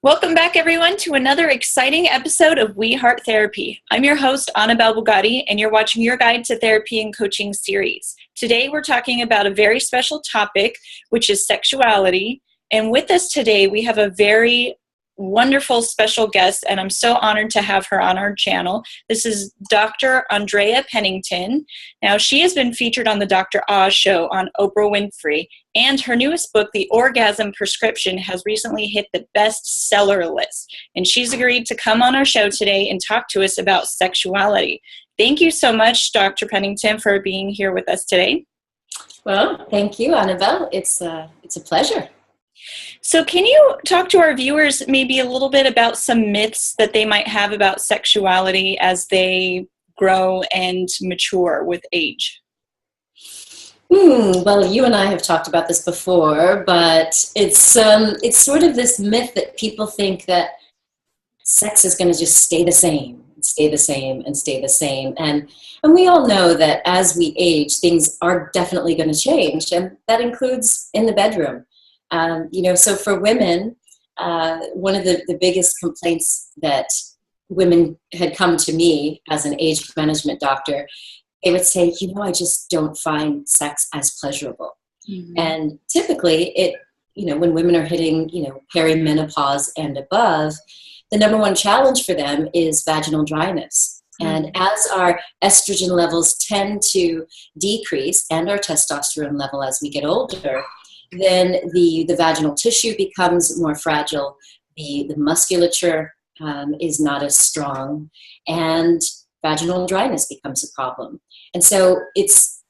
Welcome back, everyone, to another exciting episode of We Heart Therapy. I'm your host, Anabelle Bugatti, and you're watching your Guide to Therapy and Coaching series. Today, we're talking about a very special topic, which is sexuality. And with us today, we have a very wonderful special guest, and I'm so honored to have her on our channel. This is Dr. Andrea Pennington. Now, she has been featured on the Dr. Oz show on Oprah Winfrey, and her newest book, The Orgasm Prescription, has recently hit the bestseller list. And she's agreed to come on our show today and talk to us about sexuality. Thank you so much, Dr. Pennington, for being here with us today. Well, thank you, Annabelle. It's a pleasure. So can you talk to our viewers maybe a little bit about some myths that they might have about sexuality as they grow and mature with age? Well, you and I have talked about this before, but it's sort of this myth that people think that sex is going to just stay the same, stay the same, and stay the same. And we all know that as we age, things are definitely going to change, and that includes in the bedroom. So for women, one of the biggest complaints that women had come to me as an age management doctor, they would say, I just don't find sex as pleasurable. Mm-hmm. And typically when women are hitting, perimenopause and above, the number one challenge for them is vaginal dryness. Mm-hmm. And as our estrogen levels tend to decrease and our testosterone level as we get older, then the vaginal tissue becomes more fragile, the musculature is not as strong, and vaginal dryness becomes a problem. And so it's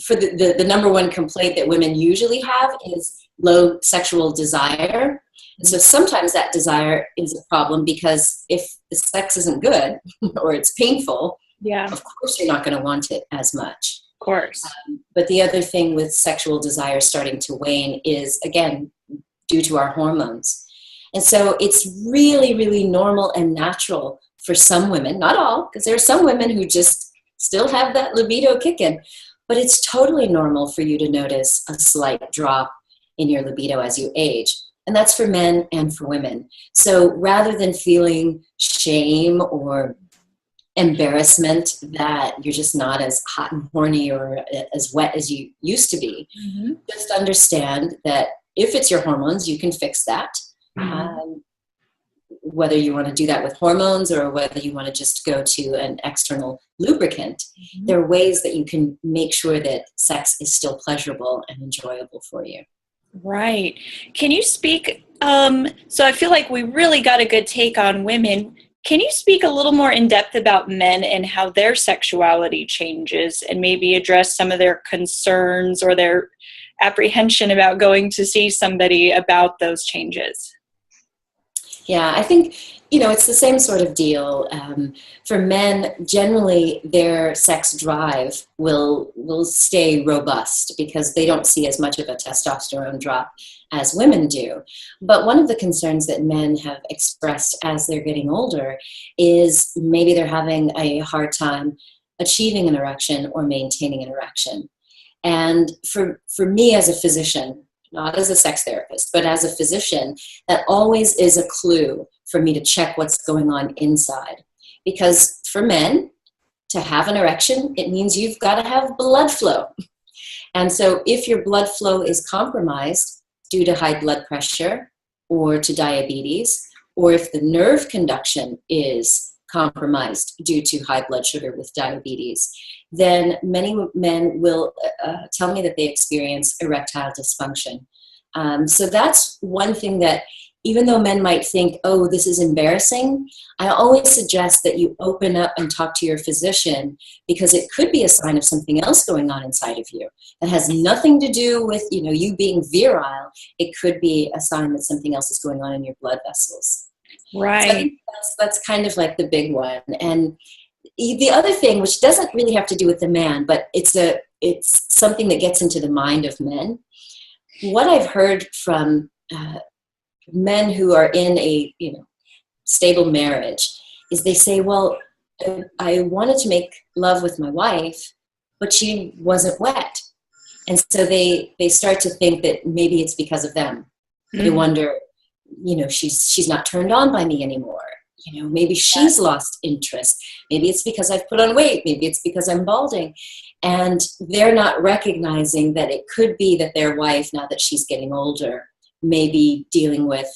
for the number one complaint that women usually have is low sexual desire. And so sometimes that desire is a problem because if the sex isn't good or it's painful, of course you're not going to want it as much. Course. But the other thing with sexual desire starting to wane is, again, due to our hormones. And so it's really, really normal and natural for some women, not all, because there are some women who just still have that libido kicking, but it's totally normal for you to notice a slight drop in your libido as you age. And that's for men and for women. So rather than feeling shame or embarrassment that you're just not as hot and horny or as wet as you used to be, mm-hmm. Just understand that if it's your hormones, you can fix that. Mm-hmm. Whether you want to do that with hormones or whether you want to just go to an external lubricant, mm-hmm. There are ways that you can make sure that sex is still pleasurable and enjoyable for you. Right. Can you speak, so I feel like we really got a good take on women. Can you speak a little more in depth about men and how their sexuality changes and maybe address some of their concerns or their apprehension about going to see somebody about those changes? Yeah, I think, it's the same sort of deal. For men, generally, their sex drive will stay robust because they don't see as much of a testosterone drop as women do. But one of the concerns that men have expressed as they're getting older is maybe they're having a hard time achieving an erection or maintaining an erection. And for me as a physician, not as a sex therapist, but as a physician, that always is a clue for me to check what's going on inside. Because for men, to have an erection, it means you've got to have blood flow. And so if your blood flow is compromised due to high blood pressure or to diabetes, or if the nerve conduction is compromised due to high blood sugar with diabetes, then many men will tell me that they experience erectile dysfunction. So that's one thing that, even though men might think, oh, this is embarrassing, I always suggest that you open up and talk to your physician because it could be a sign of something else going on inside of you. It has nothing to do with, you being virile. It could be a sign that something else is going on in your blood vessels. Right. So I think that's kind of like the big one. And the other thing, which doesn't really have to do with the man, but it's something that gets into the mind of men. What I've heard from men who are in a stable marriage is they say, well, I wanted to make love with my wife, but she wasn't wet. And so they start to think that maybe it's because of them. Mm-hmm. They wonder, she's not turned on by me anymore. Maybe she's lost interest. Maybe it's because I've put on weight. Maybe it's because I'm balding. And they're not recognizing that it could be that their wife, now that she's getting older, may be dealing with,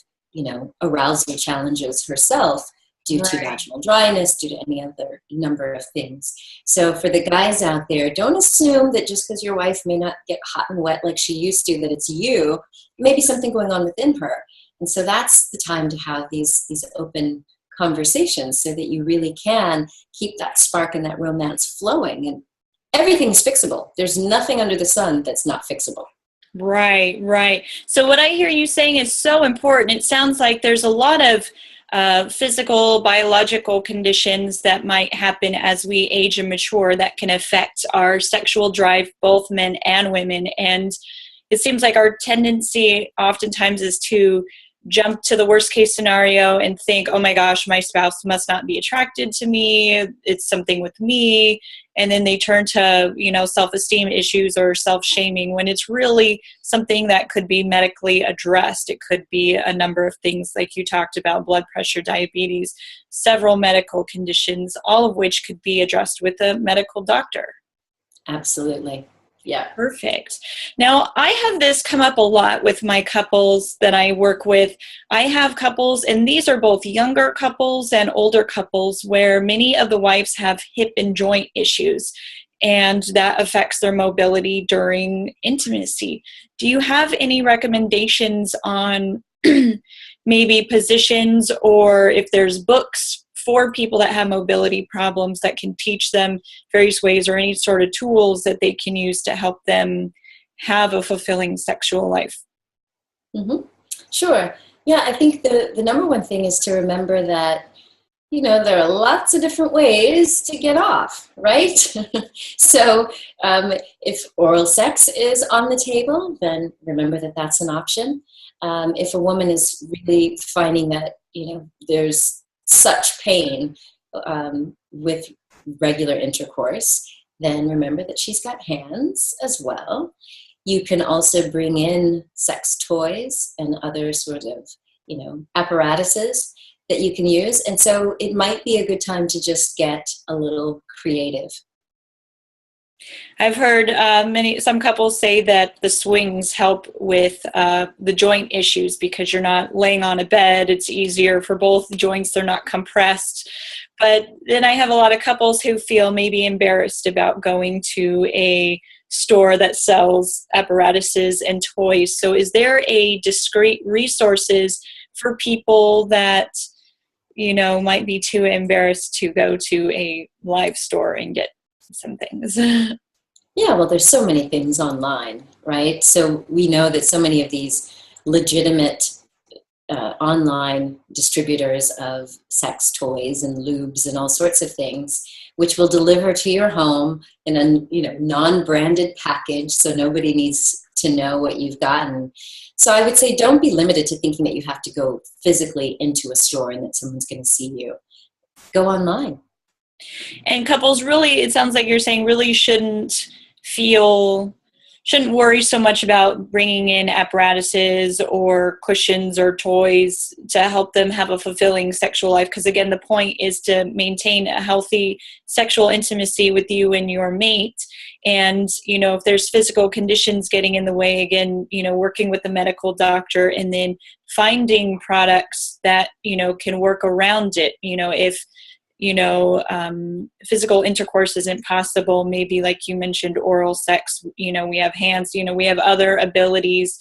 arousal challenges herself due to vaginal dryness, due to any other number of things. So for the guys out there, don't assume that just because your wife may not get hot and wet like she used to, that it's you. Maybe something going on within her. And so that's the time to have these open conversations so that you really can keep that spark and that romance flowing. And everything's fixable. There's nothing under the sun that's not fixable. Right, right. So what I hear you saying is so important. It sounds like there's a lot of physical, biological conditions that might happen as we age and mature that can affect our sexual drive, both men and women. And it seems like our tendency oftentimes is to jump to the worst case scenario and think, oh my gosh, my spouse must not be attracted to me. It's something with me. And then they turn to, self-esteem issues or self-shaming when it's really something that could be medically addressed. It could be a number of things like you talked about, blood pressure, diabetes, several medical conditions, all of which could be addressed with a medical doctor. Absolutely. Yeah. Perfect. Now, I have this come up a lot with my couples that I work with. I have couples, and these are both younger couples and older couples, where many of the wives have hip and joint issues, and that affects their mobility during intimacy. Do you have any recommendations on maybe positions, or if there's books for people that have mobility problems that can teach them various ways, or any sort of tools that they can use to help them have a fulfilling sexual life? Mm-hmm. Sure. Yeah, I think the number one thing is to remember that, there are lots of different ways to get off, right? So if oral sex is on the table, then remember that that's an option. If a woman is really finding that, there's such pain with regular intercourse, then remember that she's got hands as well. You can also bring in sex toys and other sort of, apparatuses that you can use. And so it might be a good time to just get a little creative. I've heard some couples say that the swings help with the joint issues because you're not laying on a bed. It's easier for both joints. They're not compressed. But then I have a lot of couples who feel maybe embarrassed about going to a store that sells apparatuses and toys. So is there a discrete resources for people that, might be too embarrassed to go to a live store and get some things? Yeah, well, there's so many things online, right? So we know that so many of these legitimate online distributors of sex toys and lubes and all sorts of things, which will deliver to your home in a non-branded package, so nobody needs to know what you've gotten. So I would say don't be limited to thinking that you have to go physically into a store and that someone's going to see you. Go online. And couples really, it sounds like you're saying, really shouldn't worry so much about bringing in apparatuses or cushions or toys to help them have a fulfilling sexual life. Because again, the point is to maintain a healthy sexual intimacy with you and your mate. And, if there's physical conditions getting in the way, again, working with the medical doctor and then finding products that, can work around it. If physical intercourse isn't possible, maybe like you mentioned, oral sex, we have hands, we have other abilities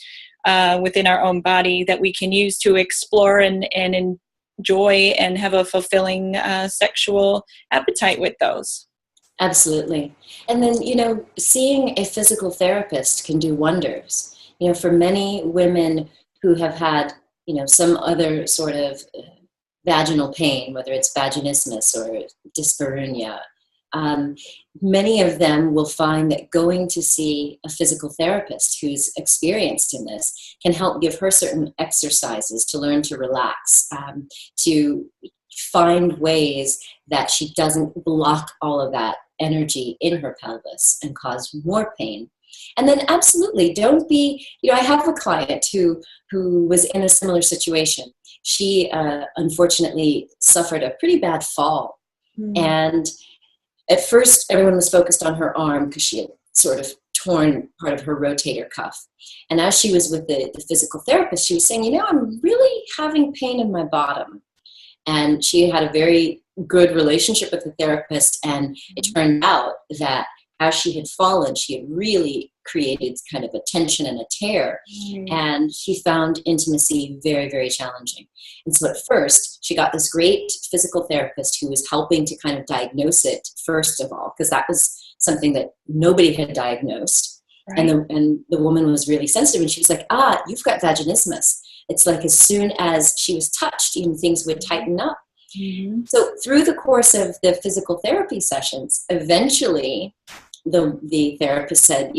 within our own body that we can use to explore and enjoy and have a fulfilling sexual appetite with those. Absolutely. And then, seeing a physical therapist can do wonders. For many women who have had, some other sort of vaginal pain, whether it's vaginismus or dyspareunia, many of them will find that going to see a physical therapist who's experienced in this can help give her certain exercises to learn to relax, to find ways that she doesn't block all of that energy in her pelvis and cause more pain. And then absolutely don't be, I have a client who was in a similar situation. she unfortunately suffered a pretty bad fall. And at first, everyone was focused on her arm because she had sort of torn part of her rotator cuff. And as she was with the physical therapist, she was saying, I'm really having pain in my bottom. And she had a very good relationship with the therapist. And it turned out that as she had fallen, she had really created kind of a tension and a tear. And she found intimacy very, very challenging. And so at first, she got this great physical therapist who was helping to kind of diagnose it, first of all, because that was something that nobody had diagnosed. Right. And the woman was really sensitive, and she was like, you've got vaginismus. It's like as soon as she was touched, even things would tighten up. So through the course of the physical therapy sessions, eventually the therapist said,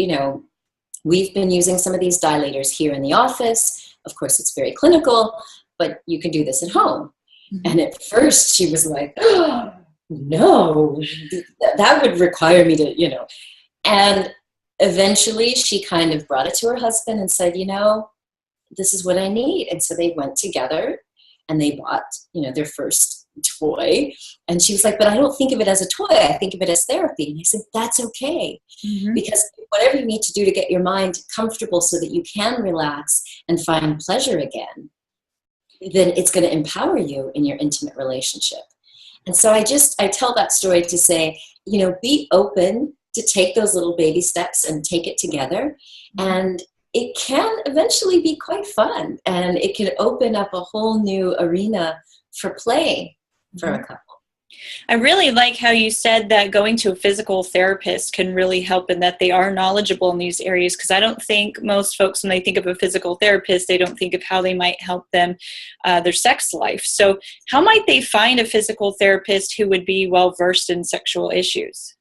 we've been using some of these dilators here in the office. Of course, it's very clinical, but you can do this at home. And at first she was like, no, that would require me to, and eventually she kind of brought it to her husband and said, this is what I need. And so they went together and they bought, their first toy. And she was like, but I don't think of it as a toy. I think of it as therapy. And I said, that's okay. Because whatever you need to do to get your mind comfortable so that you can relax and find pleasure again, then it's going to empower you in your intimate relationship. And so I tell that story to say, be open to take those little baby steps and take it together. And it can eventually be quite fun. And it can open up a whole new arena for play for a couple. I really like how you said that going to a physical therapist can really help and that they are knowledgeable in these areas, because I don't think most folks, when they think of a physical therapist, they don't think of how they might help them, their sex life. So how might they find a physical therapist who would be well-versed in sexual issues?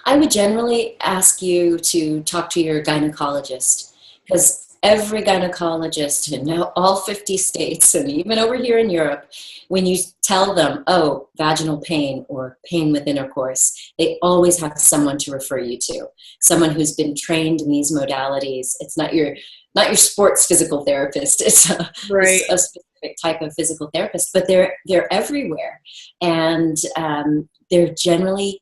I would generally ask you to talk to your gynecologist, because every gynecologist in now all 50 states and even over here in Europe, when you tell them, vaginal pain or pain with intercourse, they always have someone to refer you to, someone who's been trained in these modalities. It's not your sports physical therapist. It's a specific type of physical therapist, but they're everywhere. And they're generally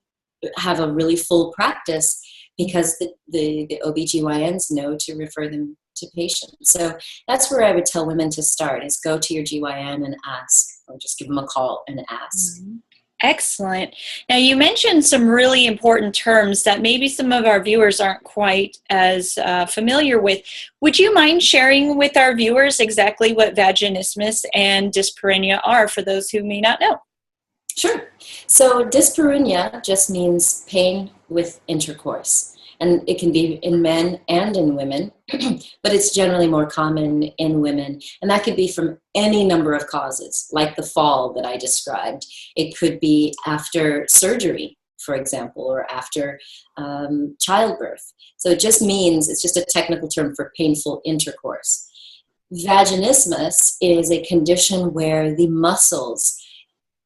have a really full practice because the OBGYNs know to refer them to patients. So that's where I would tell women to start, is go to your GYN and ask, or just give them a call and ask. Excellent. Now, you mentioned some really important terms that maybe some of our viewers aren't quite as familiar with. Would you mind sharing with our viewers exactly what vaginismus and dyspareunia are for those who may not know? Sure. So dyspareunia just means pain with intercourse. And it can be in men and in women, but it's generally more common in women. And that could be from any number of causes, like the fall that I described. It could be after surgery, for example, or after childbirth. So it just means, it's just a technical term for painful intercourse. Vaginismus is a condition where the muscles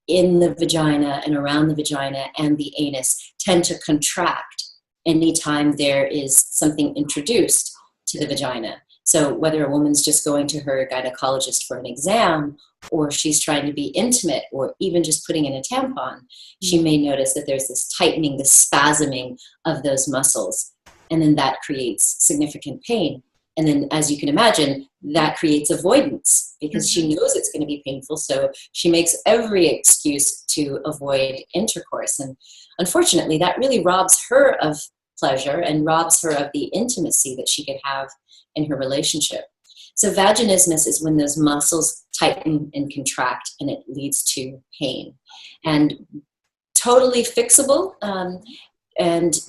in the vagina and around the vagina and the anus tend to contract anytime there is something introduced to the vagina. So whether a woman's just going to her gynecologist for an exam, or she's trying to be intimate, or even just putting in a tampon, she may notice that there's this tightening, this spasming of those muscles. And then that creates significant pain. And then, as you can imagine, that creates avoidance because she knows it's going to be painful. So she makes every excuse to avoid intercourse. And unfortunately, that really robs her of pleasure and robs her of the intimacy that she could have in her relationship. So vaginismus is when those muscles tighten and contract, and it leads to pain. And totally fixable. And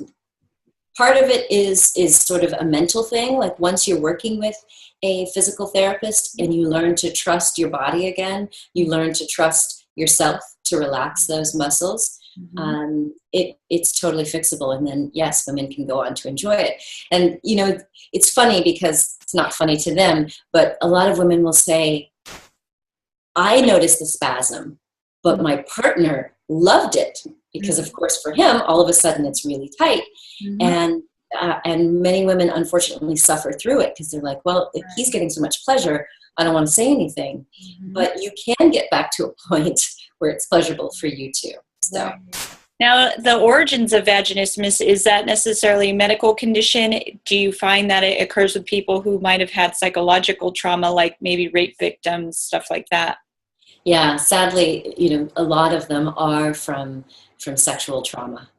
part of it is sort of a mental thing. Like once you're working with a physical therapist and you learn to trust your body again, you learn to trust yourself to relax those muscles. It's totally fixable. And then, yes, women can go on to enjoy it. And, it's funny because it's not funny to them, but a lot of women will say, I noticed the spasm, but my partner loved it because, of course, for him, all of a sudden it's really tight. And many women, unfortunately, suffer through it because they're like, well, if he's getting so much pleasure, I don't want to say anything. But you can get back to a point where it's pleasurable for you too. So. Now, the origins of vaginismus, is that necessarily a medical condition? Do you find that it occurs with people who might have had psychological trauma, like maybe rape victims, stuff like that? Yeah, sadly, a lot of them are from sexual trauma.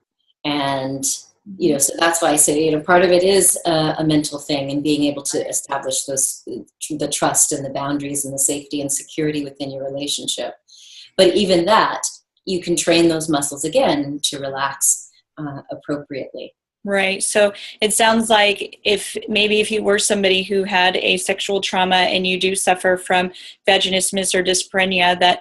And, so that's why I say, part of it is a mental thing, and being able to establish the trust and the boundaries and the safety and security within your relationship. But even that, you can train those muscles again to relax appropriately. Right. So it sounds like if you were somebody who had a sexual trauma and you do suffer from vaginismus or dyspareunia, that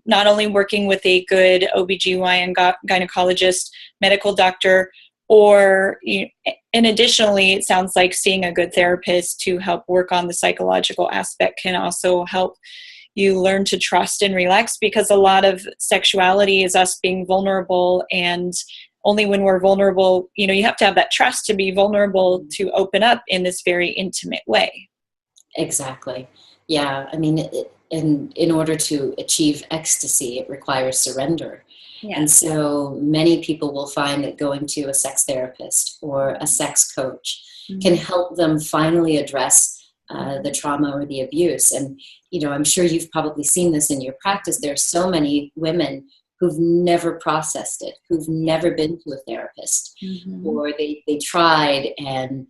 not only working with a good OBGYN gynecologist, medical doctor, and additionally, it sounds like seeing a good therapist to help work on the psychological aspect can also help you learn to trust and relax, because a lot of sexuality is us being vulnerable, and only when we're vulnerable, you have to have that trust to be vulnerable to open up in this very intimate way. Exactly. Yeah. I mean, in order to achieve ecstasy, it requires surrender. Yeah. And so many people will find that going to a sex therapist or a sex coach can help them finally address the trauma or the abuse. And, I'm sure you've probably seen this in your practice. There are so many women who've never processed it, who've never been to a therapist, or they tried and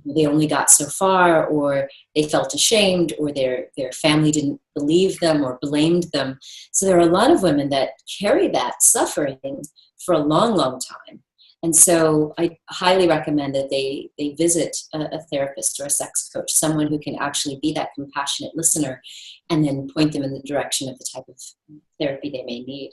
they only got so far, or they felt ashamed, or their family didn't believe them or blamed them. So there are a lot of women that carry that suffering for a long, long time. And so I highly recommend that they visit a therapist or a sex coach, someone who can actually be that compassionate listener, and then point them in the direction of the type of therapy they may need.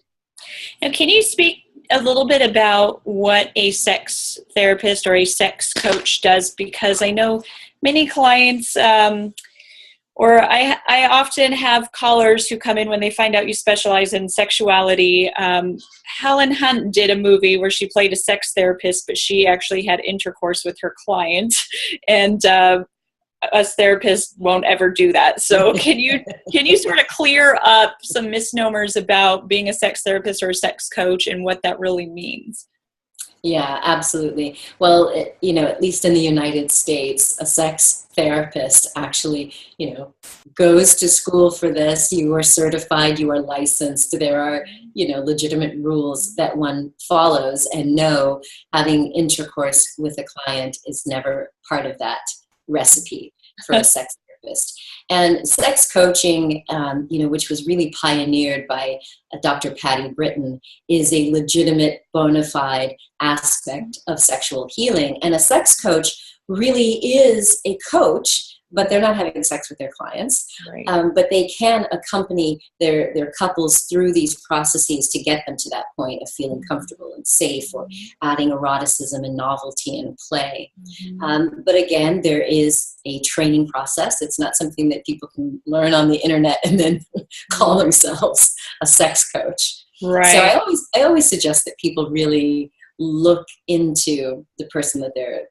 Now, can you speak a little bit about what a sex therapist or a sex coach does? Because I know many clients, or I often have callers who come in when they find out you specialize in sexuality. Helen Hunt did a movie where she played a sex therapist, but she actually had intercourse with her client, and us therapists won't ever do that. So can you sort of clear up some misnomers about being a sex therapist or a sex coach and what that really means? Yeah, absolutely. Well, at least in the United States, a sex therapist actually, goes to school for this. You are certified, you are licensed. There are, legitimate rules that one follows, and no, having intercourse with a client is never part of that recipe for a sex therapist. And sex coaching, which was really pioneered by Dr. Patty Britton, is a legitimate, bona fide aspect of sexual healing. And a sex coach really is a coach, but they're not having sex with their clients. Right. But they can accompany their couples through these processes to get them to that point of feeling comfortable and safe, or adding eroticism and novelty and play. But again, there is a training process. It's not something that people can learn on the internet and then call themselves a sex coach. Right. So I always suggest that people really look into the person that they're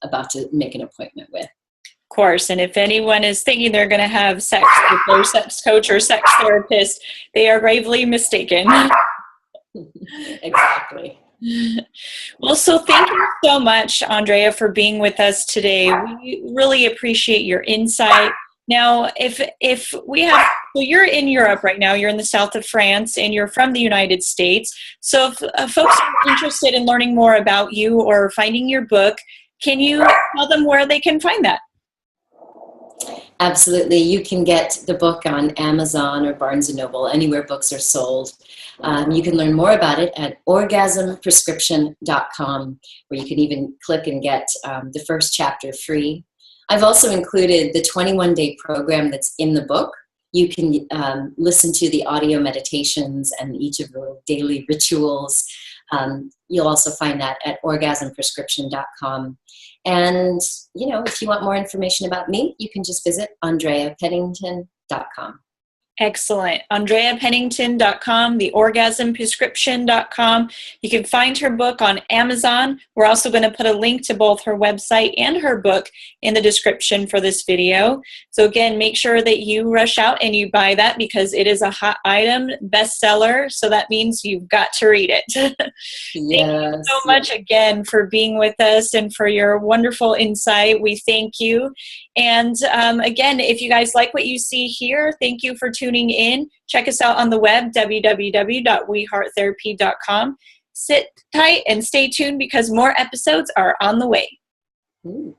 about to make an appointment with. Of course, and if anyone is thinking they're going to have sex with their sex coach or sex therapist, they are gravely mistaken. Exactly. Well, so thank you so much, Andrea, for being with us today. We really appreciate your insight. Now, if we have, well, you're in Europe right now, you're in the south of France, and you're from the United States. So if folks are interested in learning more about you or finding your book, can you tell them where they can find that? Absolutely. You can get the book on Amazon or Barnes & Noble, anywhere books are sold. You can learn more about it at orgasmprescription.com, where you can even click and get the first chapter free. I've also included the 21-day program that's in the book. You can listen to the audio meditations and each of the daily rituals. You'll also find that at orgasmprescription.com. And, if you want more information about me, you can just visit andreapennington.com. Excellent. AndreaPennington.com, theorgasmprescription.com. You can find her book on Amazon. We're also going to put a link to both her website and her book in the description for this video. So again, make sure that you rush out and you buy that because it is a hot item, bestseller. So that means you've got to read it. Thank you so much again for being with us and for your wonderful insight. We thank you. And again, if you guys like what you see here, thank you for tuning in. Check us out on the web, www.wehearttherapy.com. Sit tight and stay tuned because more episodes are on the way. Ooh.